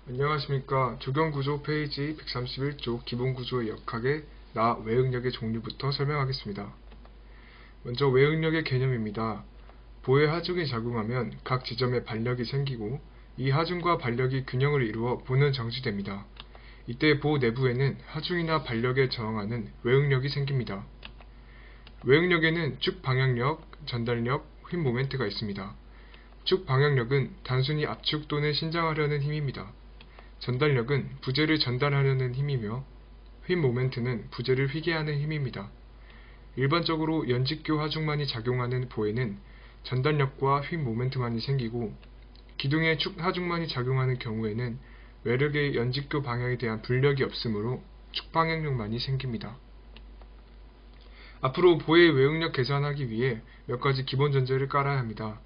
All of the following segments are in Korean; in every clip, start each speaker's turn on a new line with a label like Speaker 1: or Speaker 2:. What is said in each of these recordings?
Speaker 1: 안녕하십니까. 조경구조 페이지 131쪽 기본구조의 역학의 나 외응력의 종류부터 설명하겠습니다. 먼저 외응력의 개념입니다. 보의 하중이 작용하면 각 지점에 반력이 생기고 이 하중과 반력이 균형을 이루어 보는 정지됩니다. 이때 보 내부에는 하중이나 반력에 저항하는 외응력이 생깁니다. 외응력에는 축 방향력, 전달력, 휨 모멘트가 있습니다. 축 방향력은 단순히 압축 또는 신장하려는 힘입니다. 전달력은 부재를 전달하려는 힘이며 휨 모멘트는 부재를 휘게 하는 힘입니다. 일반적으로 연직교 하중만이 작용하는 보에는 전달력과 휨 모멘트만이 생기고 기둥의 축 하중만이 작용하는 경우에는 외력의 연직교 방향에 대한 불력이 없으므로 축 방향력만이 생깁니다. 앞으로 보의 외응력 계산하기 위해 몇 가지 기본 전제를 깔아야 합니다.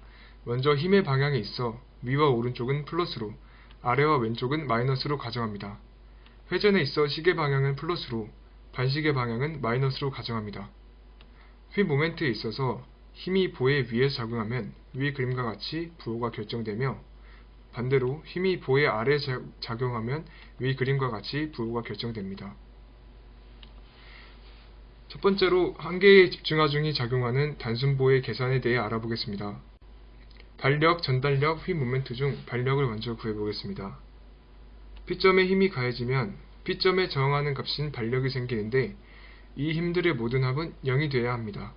Speaker 1: 먼저 힘의 방향에 있어 위와 오른쪽은 플러스로 아래와 왼쪽은 마이너스로 가정합니다. 회전에 있어 시계 방향은 플러스로 반시계 방향은 마이너스로 가정합니다. 휨 모멘트에 있어서 힘이 보의 위에서 작용하면 위 그림과 같이 부호가 결정되며 반대로 힘이 보의 아래에 작용하면 위 그림과 같이 부호가 결정됩니다. 첫 번째로 한 개의 집중하중이 작용하는 단순보의 계산에 대해 알아보겠습니다. 반력, 전달력, 휨 모멘트 중 반력을 먼저 구해보겠습니다. P점에 힘이 가해지면 P점에 저항하는 값인 반력이 생기는데 이 힘들의 모든 합은 0이 돼야 합니다.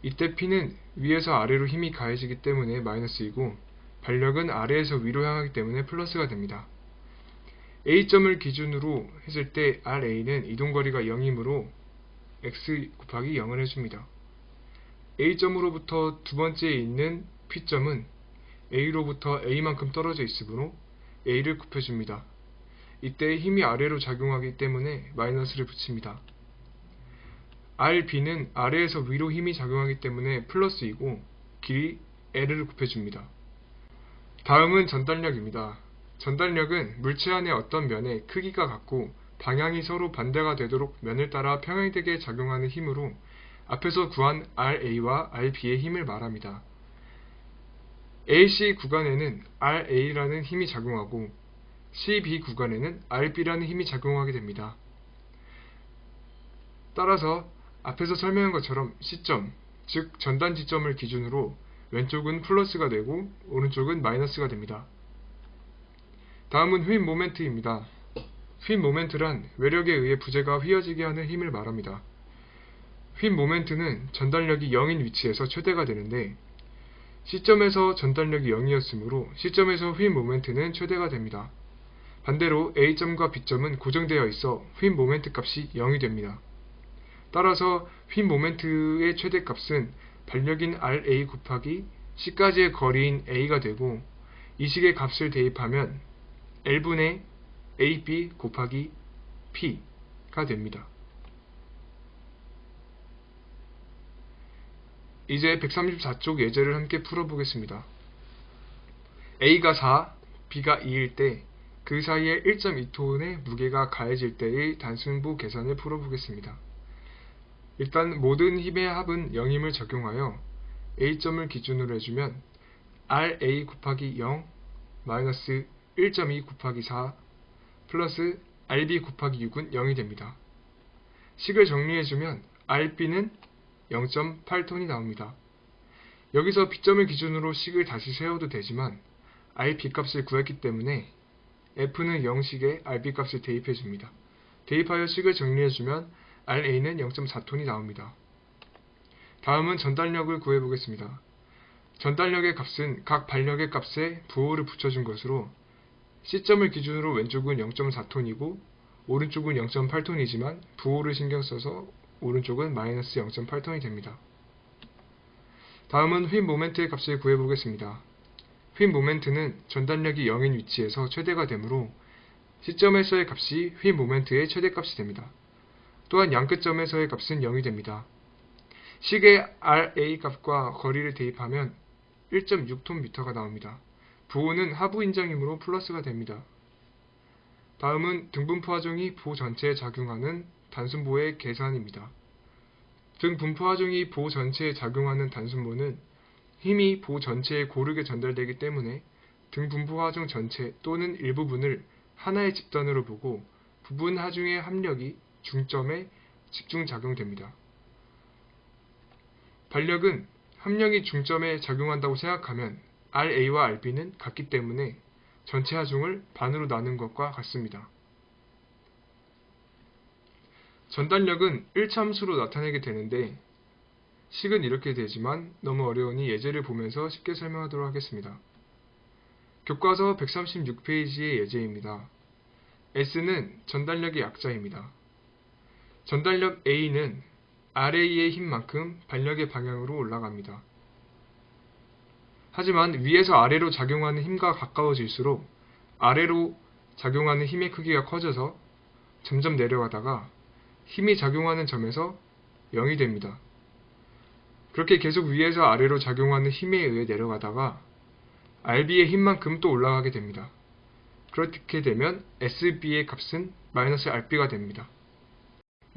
Speaker 1: 이때 P는 위에서 아래로 힘이 가해지기 때문에 마이너스이고 반력은 아래에서 위로 향하기 때문에 플러스가 됩니다. A점을 기준으로 했을 때 RA는 이동거리가 0이므로 x 곱하기 0을 해줍니다. A점으로부터 두 번째에 있는 P점은 A로부터 A만큼 떨어져 있으므로 A를 곱해줍니다. 이때 힘이 아래로 작용하기 때문에 마이너스를 붙입니다. RB는 아래에서 위로 힘이 작용하기 때문에 플러스이고 길이 L을 곱해줍니다. 다음은 전달력입니다. 전달력은 물체 안의 어떤 면의 크기가 같고 방향이 서로 반대가 되도록 면을 따라 평행되게 작용하는 힘으로 앞에서 구한 RA와 RB의 힘을 말합니다. AC 구간에는 RA라는 힘이 작용하고 CB 구간에는 RB라는 힘이 작용하게 됩니다. 따라서 앞에서 설명한 것처럼 C점, 즉 전단 지점을 기준으로 왼쪽은 플러스가 되고 오른쪽은 마이너스가 됩니다. 다음은 휨 모멘트입니다. 휨 모멘트란 외력에 의해 부재가 휘어지게 하는 힘을 말합니다. 휨 모멘트는 전달력이 0인 위치에서 최대가 되는데 C점에서 전달력이 0이었으므로 C점에서 휨 모멘트는 최대가 됩니다. 반대로 A점과 B점은 고정되어 있어 휨 모멘트 값이 0이 됩니다. 따라서 휨 모멘트의 최대값은 반력인 RA 곱하기 C까지의 거리인 A가 되고 이 식의 값을 대입하면 L분의 AB 곱하기 P가 됩니다. 이제 134쪽 예제를 함께 풀어보겠습니다. A가 4, B가 2일 때 그 사이에 1.2톤의 무게가 가해질 때의 단순보 계산을 풀어보겠습니다. 일단 모든 힘의 합은 0임을 적용하여 A점을 기준으로 해주면 RA 곱하기 0 마이너스 1.2 곱하기 4 플러스 RB 곱하기 6은 0이 됩니다. 식을 정리해주면 RB는 0.8톤이 나옵니다. 여기서 B점을 기준으로 식을 다시 세워도 되지만 RB 값을 구했기 때문에 F는 0식에 RB 값을 대입해줍니다. 대입하여 식을 정리해주면 RA는 0.4톤이 나옵니다. 다음은 전달력을 구해보겠습니다. 전달력의 값은 각 반력의 값에 부호를 붙여준 것으로 C점을 기준으로 왼쪽은 0.4톤이고 오른쪽은 0.8톤이지만 부호를 신경써서 오른쪽은 마이너스 0.8톤이 됩니다. 다음은 휨 모멘트의 값을 구해보겠습니다. 휨 모멘트는 전달력이 0인 위치에서 최대가 되므로 C점에서의 값이 휨 모멘트의 최대값이 됩니다. 또한 양끝점에서의 값은 0이 됩니다. 식의 RA 값과 거리를 대입하면 1.6톤m가 나옵니다. 부호는 하부 인정이므로 플러스가 됩니다. 다음은 등분포 하중이 보 전체에 작용하는 단순보의 계산입니다. 등분포 하중이 보 전체에 작용하는 단순보는 힘이 보 전체에 고르게 전달되기 때문에 등 분포 하중 전체 또는 일부분을 하나의 집단으로 보고 부분 하중의 합력이 중점에 집중 작용됩니다. 반력은 합력이 중점에 작용한다고 생각하면 RA와 RB는 같기 때문에 전체 하중을 반으로 나눈 것과 같습니다. 전달력은 1참수로 나타내게 되는데 식은 이렇게 되지만 너무 어려우니 예제를 보면서 쉽게 설명하도록 하겠습니다. 교과서 136페이지의 예제입니다. S는 전달력의 약자입니다. 전달력 A는 RA의 힘만큼 반력의 방향으로 올라갑니다. 하지만 위에서 아래로 작용하는 힘과 가까워질수록 아래로 작용하는 힘의 크기가 커져서 점점 내려가다가 힘이 작용하는 점에서 0이 됩니다. 그렇게 계속 위에서 아래로 작용하는 힘에 의해 내려가다가 RB의 힘만큼 또 올라가게 됩니다. 그렇게 되면 SB의 값은 마이너스 RB가 됩니다.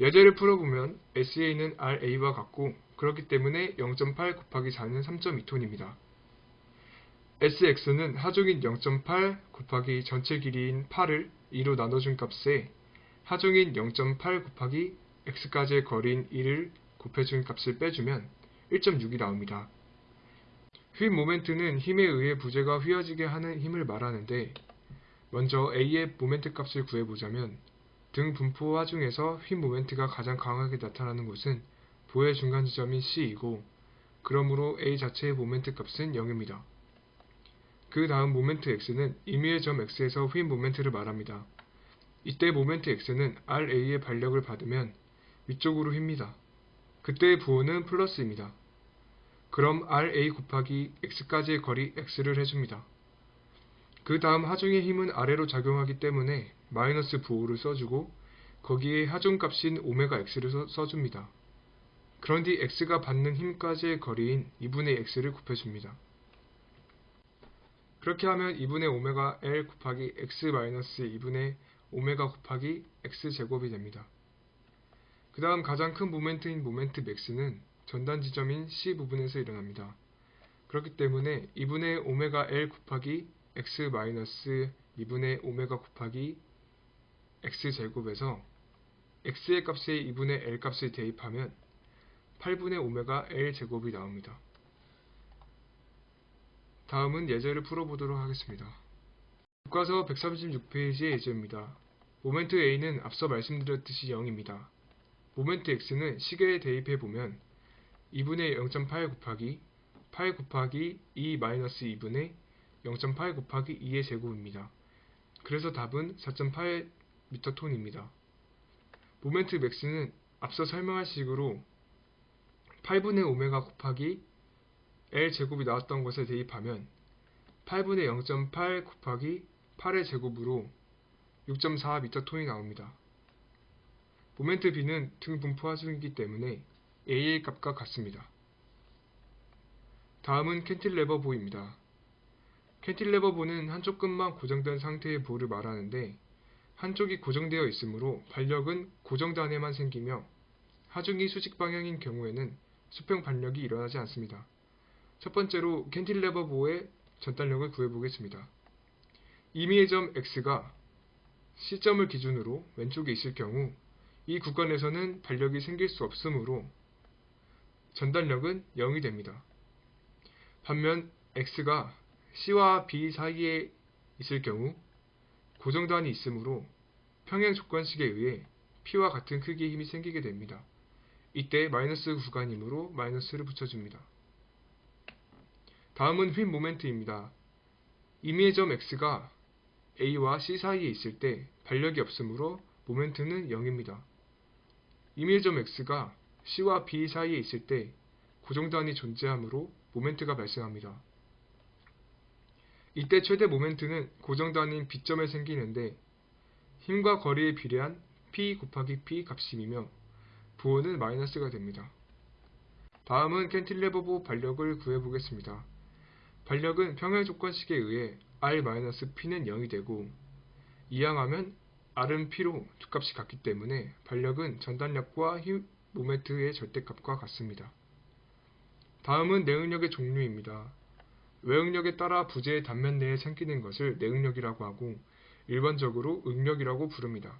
Speaker 1: 예제를 풀어보면 SA는 RA와 같고 그렇기 때문에 0.8 곱하기 4는 3.2톤입니다. SX는 하중인 0.8 곱하기 전체 길이인 8을 2로 나눠준 값에 하중인 0.8 곱하기 x까지의 거리인 1을 곱해준 값을 빼주면 1.6이 나옵니다. 휜 모멘트는 힘에 의해 부재가 휘어지게 하는 힘을 말하는데 먼저 A의 모멘트 값을 구해보자면 등 분포 하중에서 휜 모멘트가 가장 강하게 나타나는 곳은 보의 중간 지점인 C이고 그러므로 A 자체의 모멘트 값은 0입니다. 그 다음 모멘트 X는 임의의 점 X에서 휜 모멘트를 말합니다. 이때 모멘트 X는 RA의 반력을 받으면 위쪽으로 휩니다. 그때의 부호는 플러스입니다. 그럼 RA 곱하기 X까지의 거리 X를 해줍니다. 그 다음 하중의 힘은 아래로 작용하기 때문에 마이너스 부호를 써주고 거기에 하중값인 오메가 X를 써줍니다. 그런 뒤 X가 받는 힘까지의 거리인 2분의 X를 곱해줍니다. 그렇게 하면 2분의 오메가 L 곱하기 X 마이너스 2분의 오메가 곱하기 X제곱이 됩니다. 그 다음 가장 큰 모멘트인 모멘트 맥스는 전단 지점인 C 부분에서 일어납니다. 그렇기 때문에 2분의 오메가 L 곱하기 X 마이너스 2분의 오메가 곱하기 X제곱에서 X의 값에 2분의 L 값을 대입하면 8분의 오메가 L 제곱이 나옵니다. 다음은 예제를 풀어보도록 하겠습니다. 교과서 136페이지의 예제입니다. 모멘트 A는 앞서 말씀드렸듯이 0입니다. 모멘트 X는 식에 대입해보면 2분의 0.8 곱하기 8 곱하기 2 마이너스 2분의 0.8 곱하기 2의 제곱입니다. 그래서 답은 4.8m톤입니다. 모멘트 맥스는 앞서 설명한 식으로 8분의 오메가 곱하기 L 제곱이 나왔던 것에 대입하면 8분의 0.8 곱하기 8의 제곱으로 6.4m톤이 나옵니다. 모멘트 B는 등 분포 하중이기 때문에 A의 값과 같습니다. 다음은 캔틸레버 보입니다. 캔틸레버 보는 한쪽 끝만 고정된 상태의 보를 말하는데 한쪽이 고정되어 있으므로 반력은 고정단에만 생기며 하중이 수직 방향인 경우에는 수평 반력이 일어나지 않습니다. 첫 번째로 캔틸레버 보의 전달력을 구해보겠습니다. 임의의 점 X가 C점을 기준으로 왼쪽에 있을 경우 이 구간에서는 반력이 생길 수 없으므로 전달력은 0이 됩니다. 반면 X가 C와 B 사이에 있을 경우 고정단이 있으므로 평행 조건식에 의해 P와 같은 크기의 힘이 생기게 됩니다. 이때 마이너스 구간이므로 마이너스를 붙여줍니다. 다음은 휜 모멘트입니다. 임의의 점 X가 A와 C 사이에 있을 때 반력이 없으므로 모멘트는 0입니다. 임의의 점 X가 C와 B 사이에 있을 때 고정단이 존재하므로 모멘트가 발생합니다. 이때 최대 모멘트는 고정단인 B점에 생기는데 힘과 거리에 비례한 P 곱하기 P 값이며 부호는 마이너스가 됩니다. 다음은 캔틸레버 반력을 구해보겠습니다. 반력은 평행 조건식에 의해 R-P는 0이 되고 이항하면 R은 P로 두 값이 같기 때문에 반력은 전단력과 힘 모멘트의 절대값과 같습니다. 다음은 내응력의 종류입니다. 외응력에 따라 부재의 단면 내에 생기는 것을 내응력이라고 하고 일반적으로 응력이라고 부릅니다.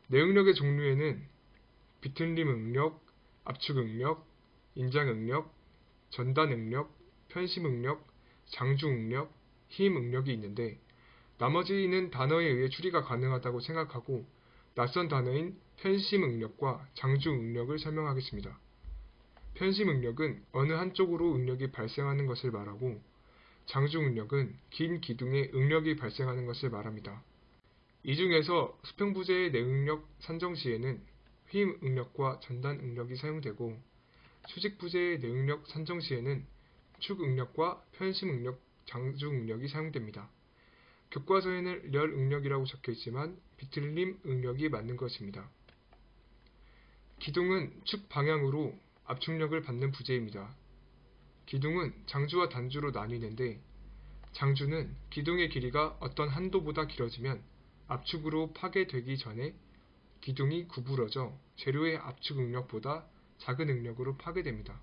Speaker 1: 내응력의 종류에는 비틀림 응력, 압축 응력, 인장 응력, 전단 응력, 편심 응력, 장주 응력, 힘 응력이 있는데 나머지는 단어에 의해 추리가 가능하다고 생각하고 낯선 단어인 편심 응력과 장주 응력을 설명하겠습니다. 편심 응력은 어느 한쪽으로 응력이 발생하는 것을 말하고 장주 응력은 긴 기둥에 응력이 발생하는 것을 말합니다. 이 중에서 수평부재의 내응력 산정 시에는 힘 응력과 전단 응력이 사용되고 수직부재의 내응력 산정 시에는 축 응력과 편심 응력, 장주 응력이 사용됩니다. 교과서에는 열 응력이라고 적혀있지만 비틀림 응력이 맞는 것입니다. 기둥은 축 방향으로 압축력을 받는 부재입니다. 기둥은 장주와 단주로 나뉘는데 장주는 기둥의 길이가 어떤 한도보다 길어지면 압축으로 파괴되기 전에 기둥이 구부러져 재료의 압축 응력보다 작은 응력으로 파괴됩니다.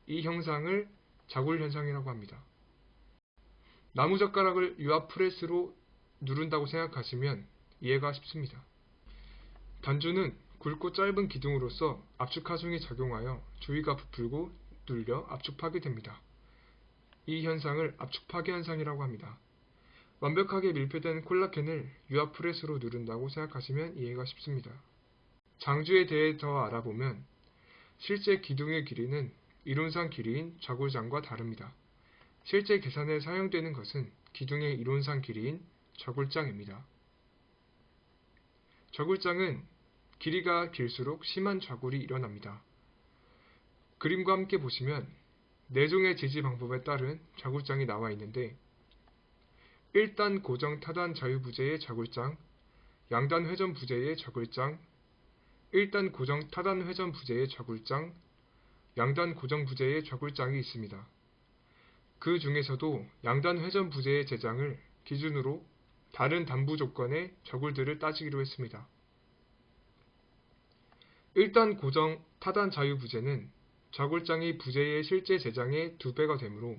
Speaker 1: 이 현상을 자굴 현상이라고 합니다. 나무젓가락을 유압 프레스로 누른다고 생각하시면 이해가 쉽습니다. 단주는 굵고 짧은 기둥으로서 압축 하중이 작용하여 주위가 부풀고 눌려 압축 파괴됩니다. 이 현상을 압축 파괴 현상이라고 합니다. 완벽하게 밀폐된 콜라겐을 유압 프레스로 누른다고 생각하시면 이해가 쉽습니다. 장주에 대해 더 알아보면 실제 기둥의 길이는 이론상 길이인 좌굴장과 다릅니다. 실제 계산에 사용되는 것은 기둥의 이론상 길이인 좌굴장입니다. 좌굴장은 길이가 길수록 심한 좌굴이 일어납니다. 그림과 함께 보시면 4종의 지지 방법에 따른 좌굴장이 나와 있는데 1단 고정 타단 자유부재의 좌굴장, 양단 회전 부재의 좌굴장, 1단 고정 타단 회전 부재의 좌굴장, 양단 고정 부재의 좌굴장이 있습니다. 그 중에서도 양단 회전 부재의 제장을 기준으로 다른 담부 조건의 좌굴들을 따지기로 했습니다. 1단 고정 타단 자유부재는 좌굴장이 부재의 실제 제장의 2배가 되므로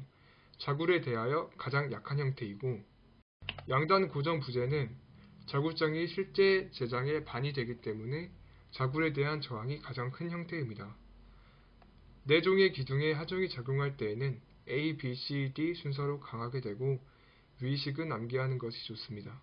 Speaker 1: 좌굴에 대하여 가장 약한 형태이고 양단 고정 부재는 좌굴장이 실제 제장의 반이 되기 때문에 좌굴에 대한 저항이 가장 큰 형태입니다. 4종의 기둥에 하중이 작용할 때에는 A, B, C, D 순서로 강하게 되고 위식은 암기하는 것이 좋습니다.